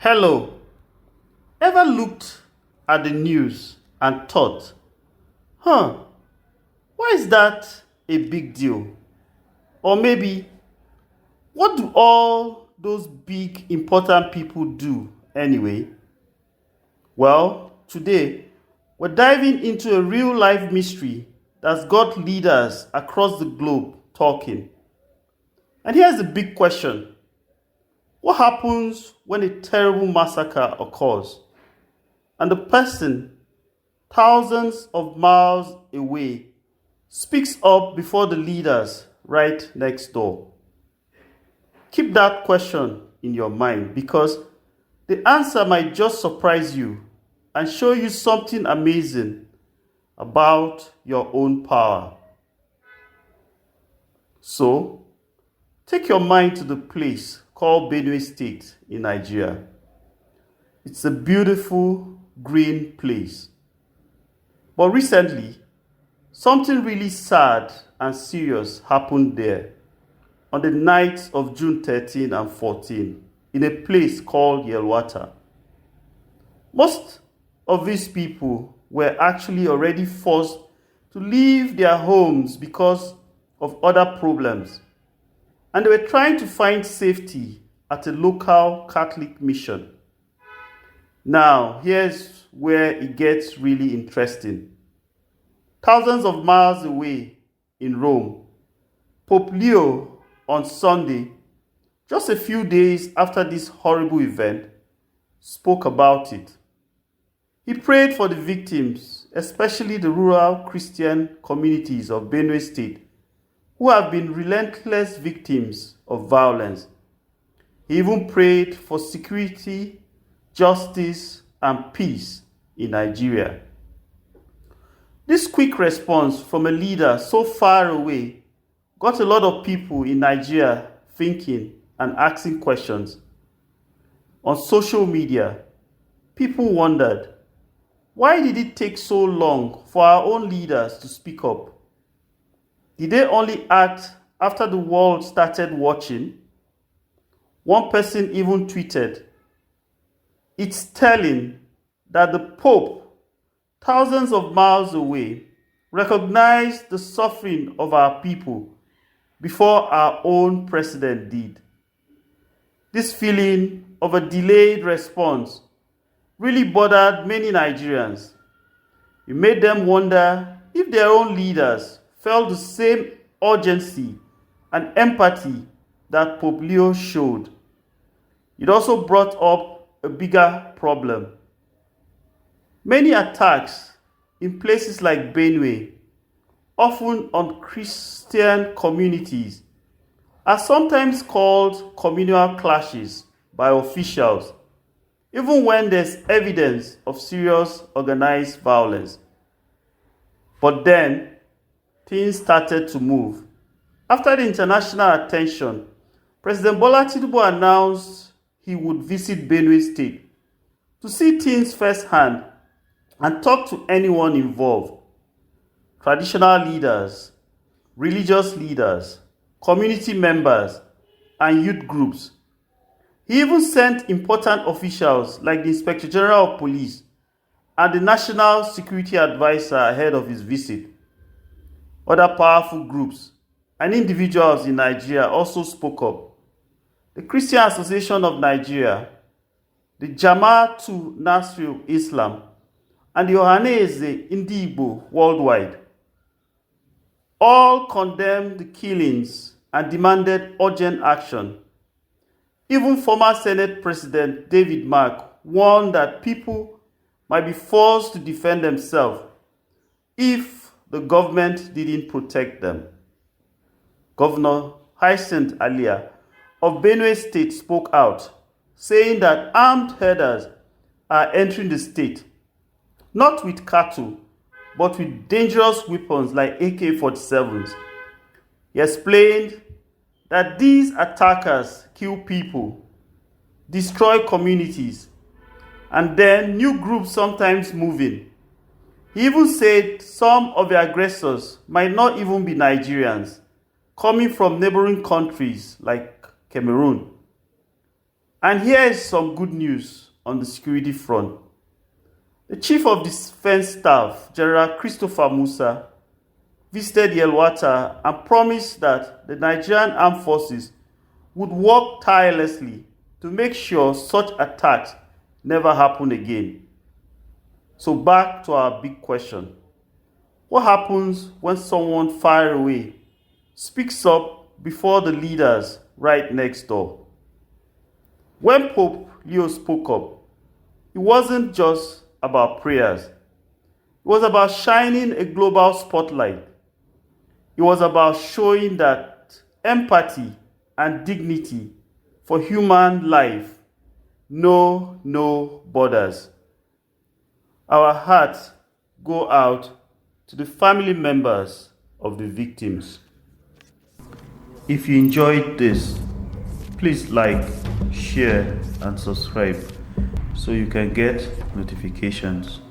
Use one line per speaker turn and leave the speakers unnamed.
Hello. Ever looked at the news and thought, huh, why is that a big deal? Or maybe, what do all those big important people do anyway? Well, today we're diving into a real life mystery that's got leaders across the globe talking. And here's the big question: what happens when a terrible massacre occurs and the person thousands of miles away speaks up before the leaders right next door? Keep that question in your mind because the answer might just surprise you and show you something amazing about your own power. So, take your mind to the place called Benue State in Nigeria. It's a beautiful green place. But recently, something really sad and serious happened there on the nights of June 13 and 14 in a place called Yelwata. Most of these people were actually already forced to leave their homes because of other problems, and they were trying to find safety at a local Catholic mission. Now, here's where it gets really interesting. Thousands of miles away in Rome, Pope Leo on Sunday, just a few days after this horrible event, spoke about it. He prayed for the victims, especially the rural Christian communities of Benue State, who have been relentless victims of violence. He even prayed for security, justice, and peace in Nigeria. This quick response from a leader so far away got a lot of people in Nigeria thinking and asking questions. On social media, people wondered, why did it take so long for our own leaders to speak up? Did they only act after the world started watching? One person even tweeted, "It's telling that the Pope, thousands of miles away, recognized the suffering of our people before our own president did." This feeling of a delayed response really bothered many Nigerians. It made them wonder if their own leaders felt the same urgency and empathy that Pope Leo showed. It also brought up a bigger problem. Many attacks in places like Benue, often on Christian communities, are sometimes called communal clashes by officials, even when there's evidence of serious organized violence. But then, things started to move. After the international attention, President Bola Tinubu announced he would visit Benue State to see things firsthand and talk to anyone involved: traditional leaders, religious leaders, community members, and youth groups. He even sent important officials like the Inspector General of Police and the National Security Advisor ahead of his visit. Other powerful groups and individuals in Nigeria also spoke up. The Christian Association of Nigeria, the Jama'atu Nasrul Islam, and the Ohaneze Ndigbo worldwide all condemned the killings and demanded urgent action. Even former Senate President David Mark warned that people might be forced to defend themselves if the government didn't protect them. Governor Hyacinth Alia of Benue State spoke out, saying that armed herders are entering the state, not with cattle, but with dangerous weapons like AK-47s. He explained that these attackers kill people, destroy communities, and then new groups sometimes move in. He even said some of the aggressors might not even be Nigerians, coming from neighboring countries like Cameroon. And here is some good news on the security front. The Chief of Defense Staff, General Christopher Musa, visited Yelwata and promised that the Nigerian Armed Forces would work tirelessly to make sure such attacks never happen again. So back to our big question. What happens when someone far away speaks up before the leaders right next door? When Pope Leo spoke up, it wasn't just about prayers. It was about shining a global spotlight. It was about showing that empathy and dignity for human life know no borders. Our hearts go out to the family members of the victims. If you enjoyed this, please like, share, and subscribe so you can get notifications.